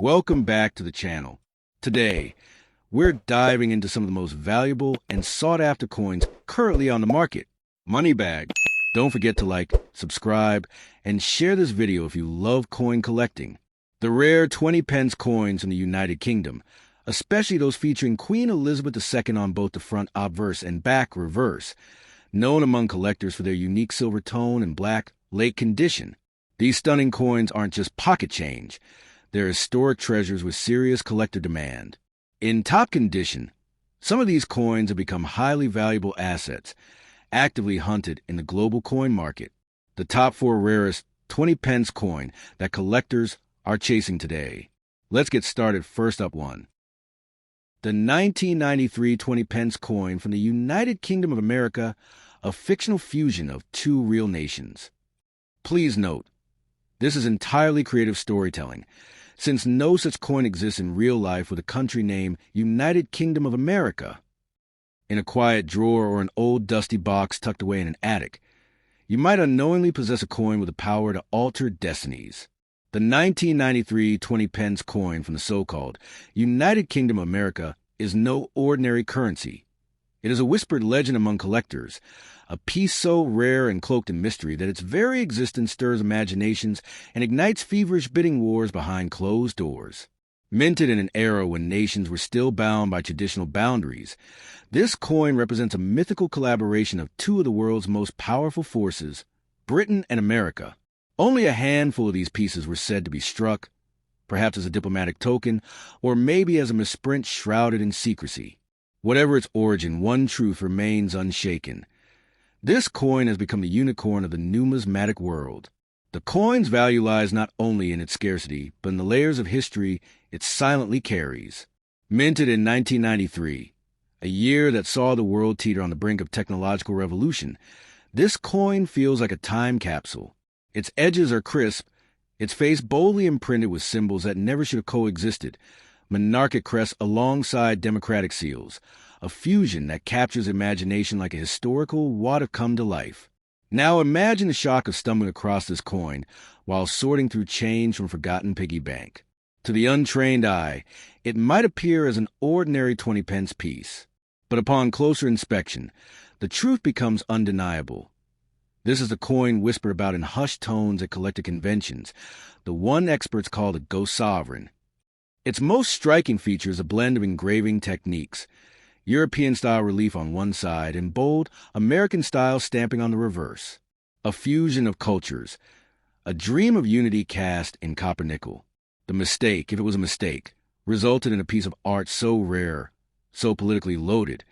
Welcome back to the channel. Today, we're diving into some of the most valuable and sought-after coins currently on the market. Money bag. Don't forget to like, subscribe, and share this video if you love coin collecting. The rare 20 pence coins in the United Kingdom, especially those featuring Queen Elizabeth II on both the front obverse and back reverse, known among collectors for their unique silver tone and black lake condition. These stunning coins aren't just pocket change. They're historic treasures with serious collector demand. In top condition, some of these coins have become highly valuable assets, actively hunted in the global coin market. The top 4 rarest 20 pence coin that collectors are chasing today. Let's get started. First up, 1. The 1993 20 pence coin from the United Kingdom of America, a fictional fusion of 2 real nations. Please note, this is entirely creative storytelling, since no such coin exists in real life with a country name United Kingdom of America. In a quiet drawer or an old dusty box tucked away in an attic, you might unknowingly possess a coin with the power to alter destinies. The 1993 20 pence coin from the so-called United Kingdom of America is no ordinary currency. It is a whispered legend among collectors, a piece so rare and cloaked in mystery that its very existence stirs imaginations and ignites feverish bidding wars behind closed doors. Minted in an era when nations were still bound by traditional boundaries, this coin represents a mythical collaboration of 2 of the world's most powerful forces, Britain and America. Only a handful of these pieces were said to be struck, perhaps as a diplomatic token, or maybe as a misprint shrouded in secrecy. Whatever its origin, one truth remains unshaken. This coin has become the unicorn of the numismatic world. The coin's value lies not only in its scarcity, but in the layers of history it silently carries. Minted in 1993, a year that saw the world teeter on the brink of technological revolution, this coin feels like a time capsule. Its edges are crisp, its face boldly imprinted with symbols that never should have coexisted, monarchic crests alongside democratic seals, a fusion that captures imagination like a historical what have come to life. Now imagine the shock of stumbling across this coin while sorting through change from a forgotten piggy bank. To the untrained eye, it might appear as an ordinary 20 pence piece. But upon closer inspection, the truth becomes undeniable. This is the coin whispered about in hushed tones at collector conventions, the one experts call the ghost sovereign. Its most striking feature is a blend of engraving techniques, European-style relief on one side and bold, American-style stamping on the reverse. A fusion of cultures, a dream of unity cast in copper-nickel. The mistake, if it was a mistake, resulted in a piece of art so rare, so politically loaded,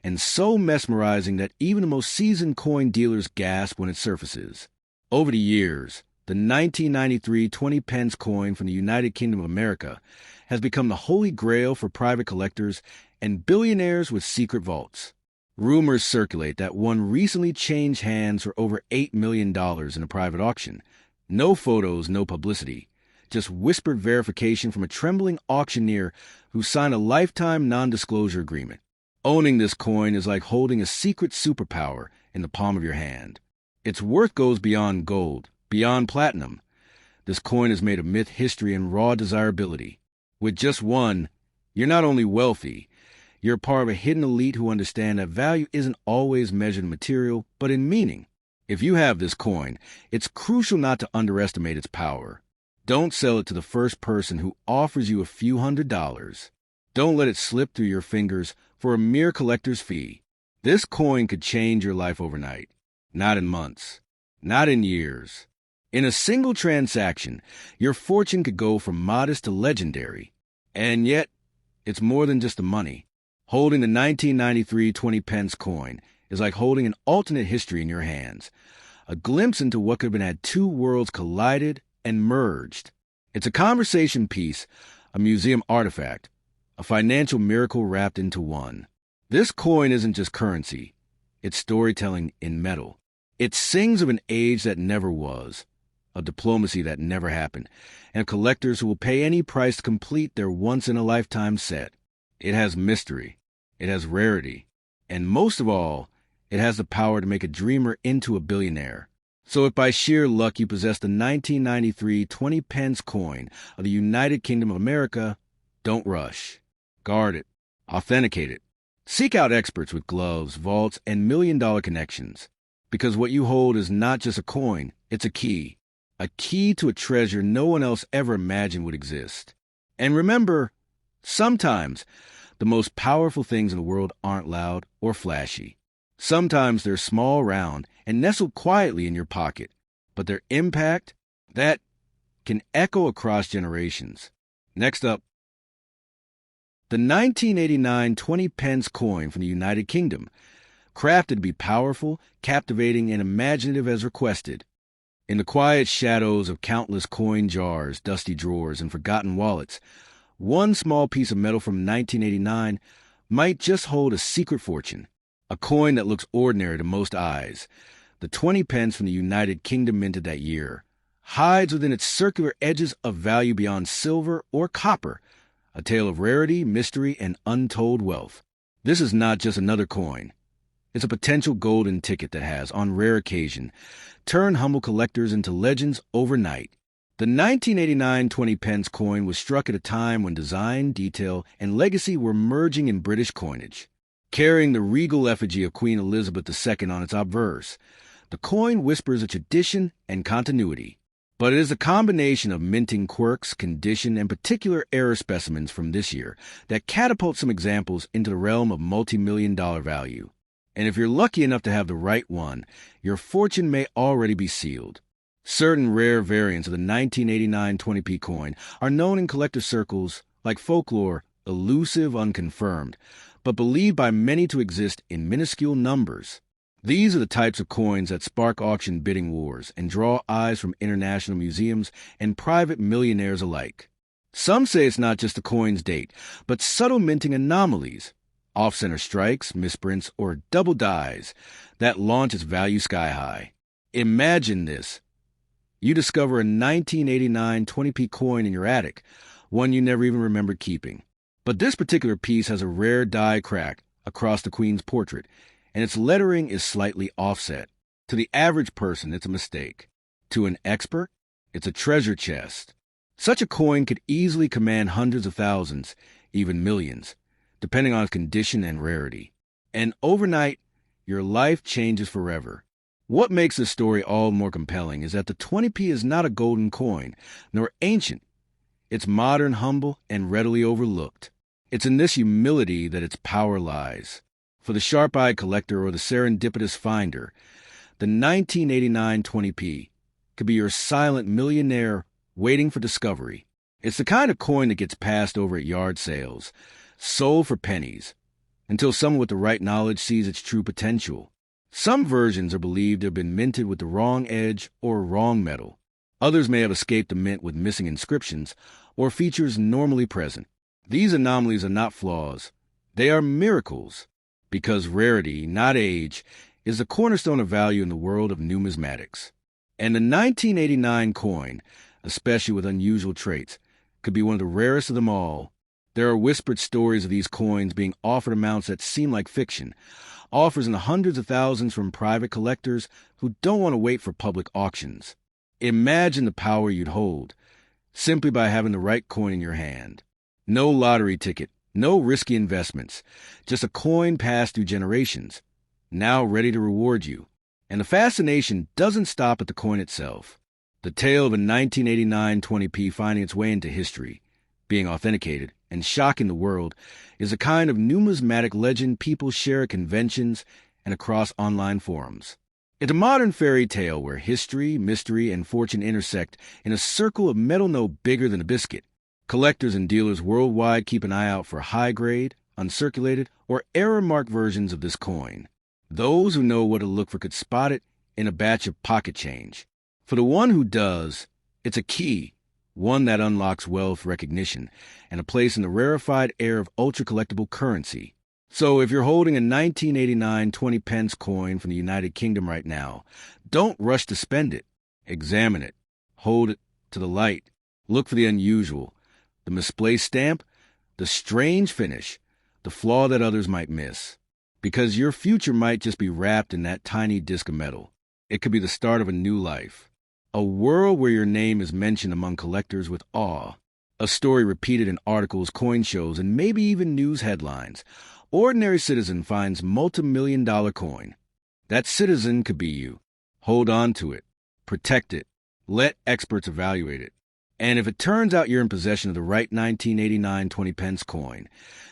and so mesmerizing that even the most seasoned coin dealers gasp when it surfaces. Over the years, the 1993 20 pence coin from the United Kingdom of America has become the holy grail for private collectors and billionaires with secret vaults. Rumors circulate that one recently changed hands for over $8 million in a private auction. No photos, no publicity, just whispered verification from a trembling auctioneer who signed a lifetime non-disclosure agreement. Owning this coin is like holding a secret superpower in the palm of your hand. Its worth goes beyond gold, beyond platinum. This coin is made of myth, history, and raw desirability. With just one, you're not only wealthy, you're part of a hidden elite who understand that value isn't always measured in material, but in meaning. If you have this coin, it's crucial not to underestimate its power. Don't sell it to the first person who offers you a few $100s. Don't let it slip through your fingers for a mere collector's fee. This coin could change your life overnight. Not in months. Not in years. In a single transaction, your fortune could go from modest to legendary. And yet, it's more than just the money. Holding the 1993 20 pence coin is like holding an alternate history in your hands, a glimpse into what could have been had 2 worlds collided and merged. It's a conversation piece, a museum artifact, a financial miracle wrapped into one. This coin isn't just currency, it's storytelling in metal. It sings of an age that never was, of diplomacy that never happened, and collectors who will pay any price to complete their once-in-a-lifetime set. It has mystery, it has rarity, and most of all, it has the power to make a dreamer into a billionaire. So if by sheer luck you possess the 1993 20 pence coin of the United Kingdom of America, don't rush. Guard it. Authenticate it. Seek out experts with gloves, vaults, and million-dollar connections. Because what you hold is not just a coin, it's a key. A key to a treasure no one else ever imagined would exist. And remember, sometimes the most powerful things in the world aren't loud or flashy. Sometimes they're small, round, and nestled quietly in your pocket. But their impact, that can echo across generations. Next up, the 1989 20 pence coin from the United Kingdom, crafted to be powerful, captivating, and imaginative as requested. In the quiet shadows of countless coin jars, dusty drawers, and forgotten wallets, one small piece of metal from 1989 might just hold a secret fortune, a coin that looks ordinary to most eyes. The 20 pence from the United Kingdom minted that year hides within its circular edges of value beyond silver or copper, a tale of rarity, mystery, and untold wealth. This is not just another coin. It's a potential golden ticket that has, on rare occasion, turned humble collectors into legends overnight. The 1989 20 pence coin was struck at a time when design, detail, and legacy were merging in British coinage. Carrying the regal effigy of Queen Elizabeth II on its obverse, the coin whispers a tradition and continuity. But it is a combination of minting quirks, condition, and particular error specimens from this year that catapult some examples into the realm of multi-million-dollar value. And if you're lucky enough to have the right one, your fortune may already be sealed. Certain rare variants of the 1989 20p coin are known in collector circles like folklore, elusive, unconfirmed, but believed by many to exist in minuscule numbers. These are the types of coins that spark auction bidding wars and draw eyes from international museums and private millionaires alike. Some say it's not just the coin's date, but subtle minting anomalies, off-center strikes, misprints, or double dies that launch its value sky high. Imagine this. You discover a 1989 20p coin in your attic, one you never even remembered keeping. But this particular piece has a rare die crack across the Queen's portrait, and its lettering is slightly offset. To the average person, it's a mistake. To an expert, it's a treasure chest. Such a coin could easily command hundreds of thousands, even millions, depending on its condition and rarity. And overnight, your life changes forever. What makes this story all the more compelling is that the 20p is not a golden coin, nor ancient. It's modern, humble, and readily overlooked. It's in this humility that its power lies. For the sharp-eyed collector or the serendipitous finder, the 1989 20p could be your silent millionaire waiting for discovery. It's the kind of coin that gets passed over at yard sales, sold for pennies, until someone with the right knowledge sees its true potential. Some versions are believed to have been minted with the wrong edge or wrong metal. Others may have escaped the mint with missing inscriptions or features normally present. These anomalies are not flaws. They are miracles, because rarity, not age, is the cornerstone of value in the world of numismatics. And the 1989 coin, especially with unusual traits, could be one of the rarest of them all. There are whispered stories of these coins being offered amounts that seem like fiction, offers in the hundreds of thousands from private collectors who don't want to wait for public auctions. Imagine the power you'd hold, simply by having the right coin in your hand. No lottery ticket, no risky investments, just a coin passed through generations, now ready to reward you. And the fascination doesn't stop at the coin itself. The tale of a 1989 20p finding its way into history, being authenticated, and shocking the world, is a kind of numismatic legend people share at conventions and across online forums. It's a modern fairy tale where history, mystery, and fortune intersect in a circle of metal no bigger than a biscuit. Collectors and dealers worldwide keep an eye out for high-grade, uncirculated, or error-marked versions of this coin. Those who know what to look for could spot it in a batch of pocket change. For the one who does, it's a key, one that unlocks wealth recognition and a place in the rarefied air of ultra-collectible currency. So if you're holding a 1989 20 pence coin from the United Kingdom right now, don't rush to spend it. Examine it. Hold it to the light. Look for the unusual, the misplaced stamp, the strange finish, the flaw that others might miss. Because your future might just be wrapped in that tiny disc of metal. It could be the start of a new life. A world where your name is mentioned among collectors with awe. A story repeated in articles, coin shows, and maybe even news headlines. Ordinary citizen finds multi-million-dollar coin. That citizen could be you. Hold on to it. Protect it. Let experts evaluate it. And if it turns out you're in possession of the right 1989 20-pence coin,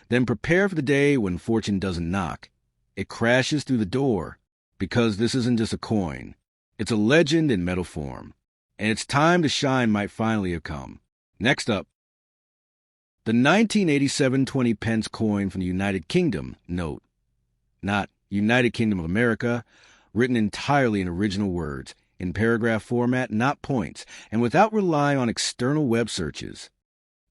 then prepare for the day when fortune doesn't knock. It crashes through the door. Because this isn't just a coin. It's a legend in metal form. And its time to shine might finally have come. Next up, the 1987 20-pence coin from the United Kingdom, note, not United Kingdom of America, written entirely in original words, in paragraph format, not points, and without relying on external web searches.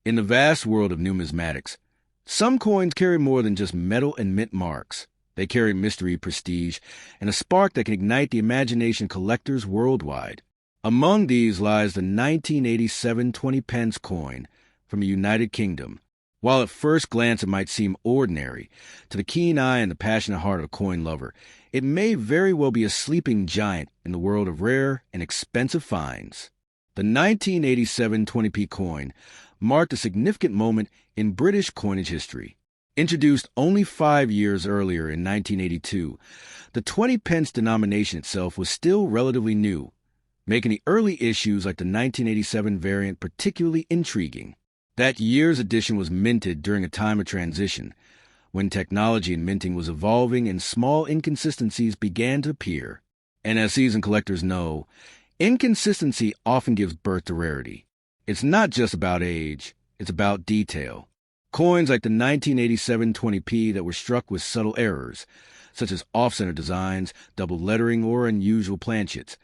In the vast world of numismatics, some coins carry more than just metal and mint marks. They carry mystery, prestige, and a spark that can ignite the imagination of collectors worldwide. Among these lies the 1987 20-pence coin from the United Kingdom. While at first glance it might seem ordinary, to the keen eye and the passionate heart of a coin lover, it may very well be a sleeping giant in the world of rare and expensive finds. The 1987 20p coin marked a significant moment in British coinage history. Introduced only 5 years earlier in 1982, the 20-pence denomination itself was still relatively new, making the early issues like the 1987 variant particularly intriguing. That year's edition was minted during a time of transition, when technology in minting was evolving and small inconsistencies began to appear. And as seasoned collectors know, inconsistency often gives birth to rarity. It's not just about age, it's about detail. Coins like the 1987 20p that were struck with subtle errors, such as off-center designs, double lettering, or unusual planchets,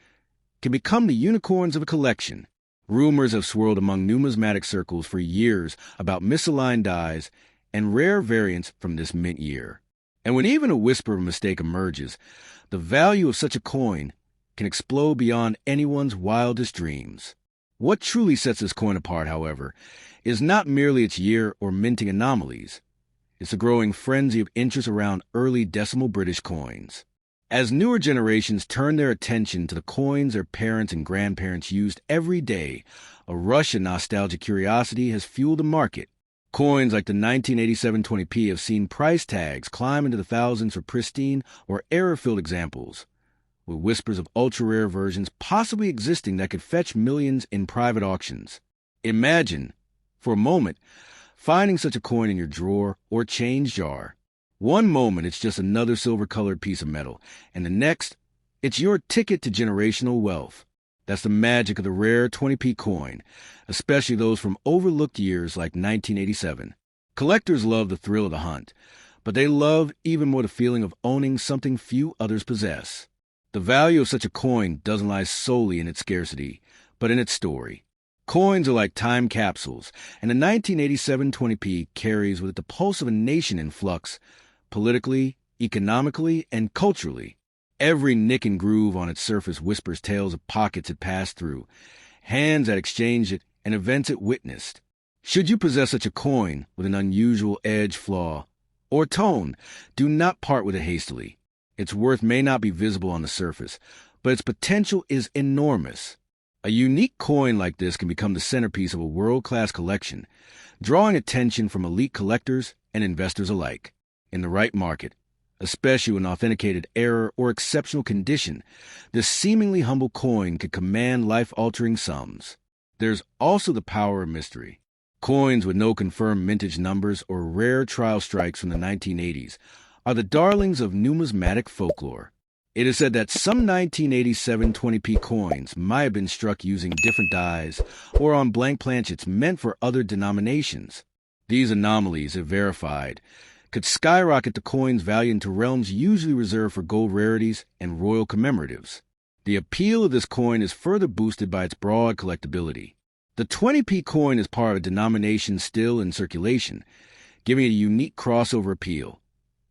can become the unicorns of a collection. Rumors have swirled among numismatic circles for years about misaligned dies and rare variants from this mint year. And when even a whisper of a mistake emerges, the value of such a coin can explode beyond anyone's wildest dreams. What truly sets this coin apart, however, is not merely its year or minting anomalies. It's a growing frenzy of interest around early decimal British coins. As newer generations turn their attention to the coins their parents and grandparents used every day, a rush of nostalgic curiosity has fueled the market. Coins like the 1987 20p have seen price tags climb into the thousands for pristine or error-filled examples, with whispers of ultra-rare versions possibly existing that could fetch millions in private auctions. Imagine, for a moment, finding such a coin in your drawer or change jar. One moment it's just another silver-colored piece of metal, and the next, it's your ticket to generational wealth. That's the magic of the rare 20p coin, especially those from overlooked years like 1987. Collectors love the thrill of the hunt, but they love even more the feeling of owning something few others possess. The value of such a coin doesn't lie solely in its scarcity, but in its story. Coins are like time capsules, and the 1987 20p carries with it the pulse of a nation in flux, politically, economically, and culturally. Every nick and groove on its surface whispers tales of pockets it passed through, hands that exchanged it, and events it witnessed. Should you possess such a coin with an unusual edge, flaw, or tone, do not part with it hastily. Its worth may not be visible on the surface, but its potential is enormous. A unique coin like this can become the centerpiece of a world-class collection, drawing attention from elite collectors and investors alike. In the right market, especially when authenticated error or exceptional condition, this seemingly humble coin could command life-altering sums. There's also the power of mystery. Coins with no confirmed mintage numbers or rare trial strikes from the 1980s are the darlings of numismatic folklore. It is said that some 1987 20p coins might have been struck using different dies or on blank planchets meant for other denominations. These anomalies, if verified, could skyrocket the coin's value into realms usually reserved for gold rarities and royal commemoratives. The appeal of this coin is further boosted by its broad collectability. The 20p coin is part of a denomination still in circulation, giving it a unique crossover appeal.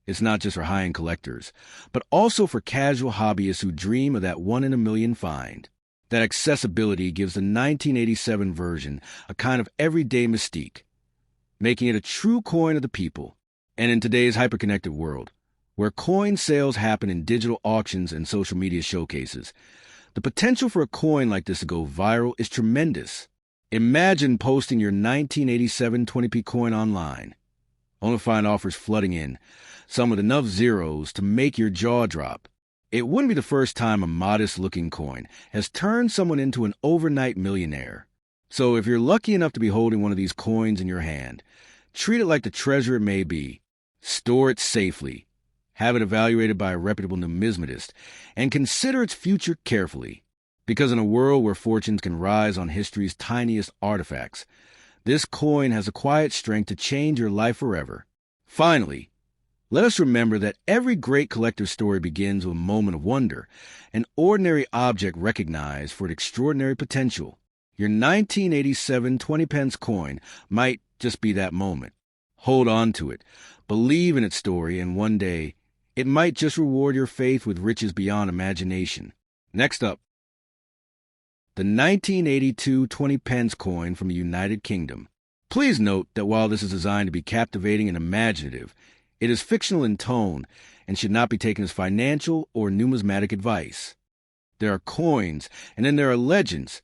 It's not just for high-end collectors, but also for casual hobbyists who dream of that one-in-a-million find. That accessibility gives the 1987 version a kind of everyday mystique, making it a true coin of the people. And in today's hyperconnected world, where coin sales happen in digital auctions and social media showcases. The potential for a coin like this to go viral is tremendous. Imagine posting your 1987 20p coin online, only to find offers flooding in, some with enough zeros to make your jaw drop. It wouldn't be the first time a modest-looking coin has turned someone into an overnight millionaire. So if you're lucky enough to be holding one of these coins in your hand, treat it like the treasure it may be. Store it safely, have it evaluated by a reputable numismatist, and consider its future carefully. Because in a world where fortunes can rise on history's tiniest artifacts, this coin has a quiet strength to change your life forever. Finally, let us remember that every great collector's story begins with a moment of wonder, an ordinary object recognized for its extraordinary potential. Your 1987 20p coin might just be that moment. Hold on to it, believe in its story, and one day, it might just reward your faith with riches beyond imagination. Next up, the 1982 20p coin from the United Kingdom. Please note that while this is designed to be captivating and imaginative, it is fictional in tone and should not be taken as financial or numismatic advice. There are coins, and then there are legends,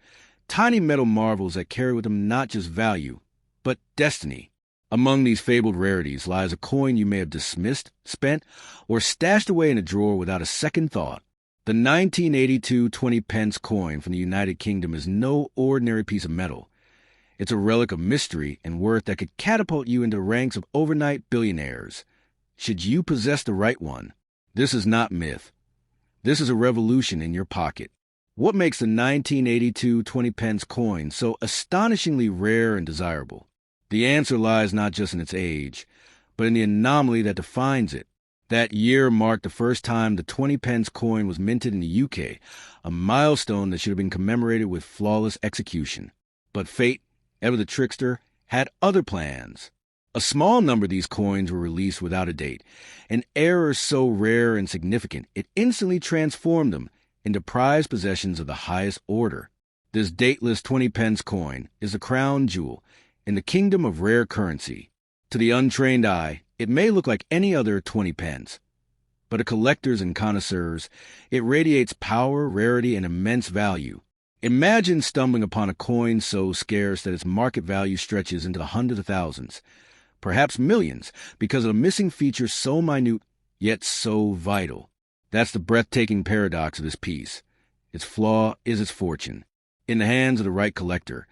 tiny metal marvels that carry with them not just value, but destiny. Among these fabled rarities lies a coin you may have dismissed, spent, or stashed away in a drawer without a second thought. The 1982 20p coin from the United Kingdom is no ordinary piece of metal. It's a relic of mystery and worth that could catapult you into the ranks of overnight billionaires. Should you possess the right one, this is not myth. This is a revolution in your pocket. What makes the 1982 20p coin so astonishingly rare and desirable? The answer lies not just in its age, but in the anomaly that defines it. That year marked the first time the 20p coin was minted in the UK, a milestone that should have been commemorated with flawless execution. But fate, ever the trickster, had other plans. A small number of these coins were released without a date, an error so rare and significant it instantly transformed them into prized possessions of the highest order. This dateless 20p coin is the crown jewel in the kingdom of rare currency. To the untrained eye, it may look like any other 20p, but to collectors and connoisseurs, it radiates power, rarity, and immense value. Imagine stumbling upon a coin so scarce that its market value stretches into the hundreds of thousands, perhaps millions, because of a missing feature so minute, yet so vital. That's the breathtaking paradox of this piece. Its flaw is its fortune. In the hands of the right collector,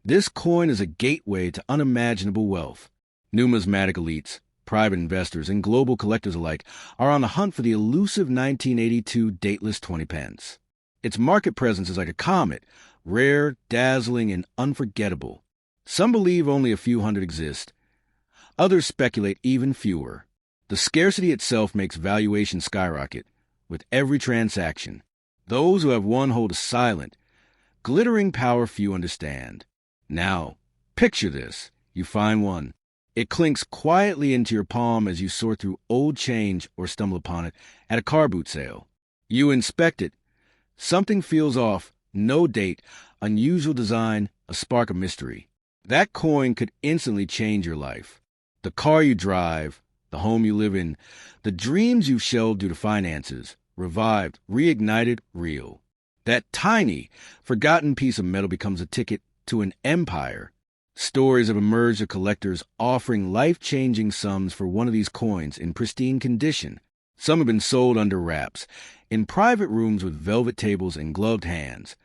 this coin is a gateway to unimaginable wealth. Numismatic elites, private investors, and global collectors alike are on the hunt for the elusive 1982 dateless 20p. Its market presence is like a comet, rare, dazzling, and unforgettable. Some believe only a few hundred exist. Others speculate even fewer. The scarcity itself makes valuation skyrocket with every transaction. Those who have one hold a silent, glittering power few understand. Now, picture this. You find one. It clinks quietly into your palm as you sort through old change or stumble upon it at a car boot sale. You inspect it. Something feels off. No date, unusual design, a spark of mystery. That coin could instantly change your life. The car you drive, the home you live in, the dreams you've shelved due to finances, revived, reignited, real. That tiny, forgotten piece of metal becomes a ticket to an empire. Stories have emerged of collectors offering life-changing sums for one of these coins in pristine condition. Some have been sold under wraps, in private rooms with velvet tables and gloved hands,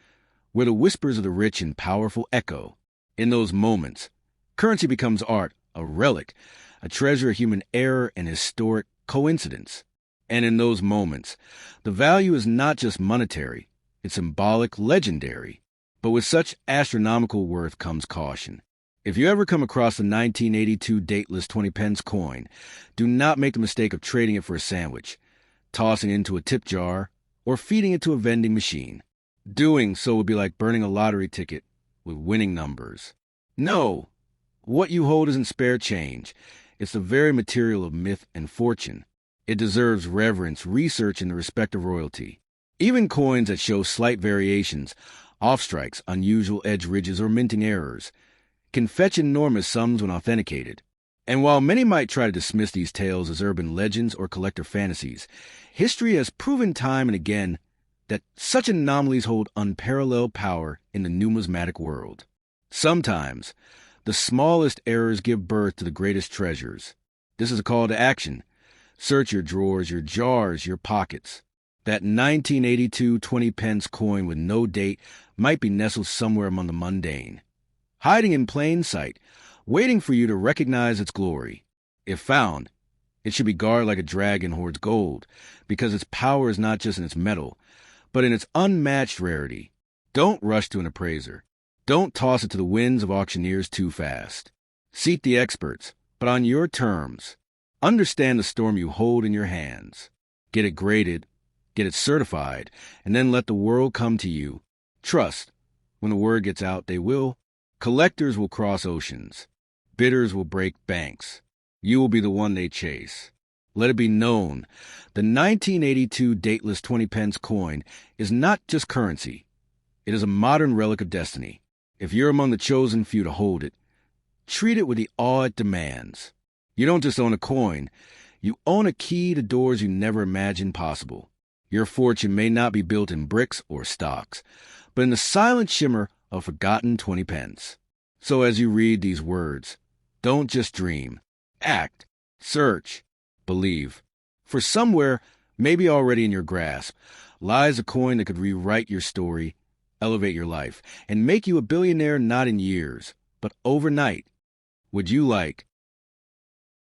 where the whispers of the rich and powerful echo. In those moments, currency becomes art, a relic, a treasure of human error and historic coincidence. And in those moments, the value is not just monetary, it's symbolic, legendary. But with such astronomical worth comes caution. If you ever come across the 1982 dateless 20p coin, do not make the mistake of trading it for a sandwich, tossing it into a tip jar, or feeding it to a vending machine. Doing so would be like burning a lottery ticket with winning numbers. No! What you hold isn't spare change. It's the very material of myth and fortune. It deserves reverence, research, and the respect of royalty. Even coins that show slight variations, off-strikes, unusual edge ridges, or minting errors, can fetch enormous sums when authenticated. And while many might try to dismiss these tales as urban legends or collector fantasies, history has proven time and again that such anomalies hold unparalleled power in the numismatic world. Sometimes, the smallest errors give birth to the greatest treasures. This is a call to action. Search your drawers, your jars, your pockets. That 1982 20-pence coin with no date might be nestled somewhere among the mundane, hiding in plain sight, waiting for you to recognize its glory. If found, it should be guarded like a dragon hoards gold, because its power is not just in its metal, but in its unmatched rarity. Don't rush to an appraiser. Don't toss it to the winds of auctioneers too fast. Seek the experts, but on your terms. Understand the storm you hold in your hands. Get it graded, get it certified, and then let the world come to you. Trust, when the word gets out, they will. Collectors will cross oceans. Bidders will break banks. You will be the one they chase. Let it be known, the 1982 dateless 20-pence coin is not just currency. It is a modern relic of destiny. If you're among the chosen few to hold it, treat it with the awe it demands. You don't just own a coin, you own a key to doors you never imagined possible. Your fortune may not be built in bricks or stocks, but in the silent shimmer of forgotten 20 pence. So as you read these words, don't just dream. Act, search, believe. For somewhere, maybe already in your grasp, lies a coin that could rewrite your story, elevate your life, and make you a billionaire not in years, but overnight. Would you like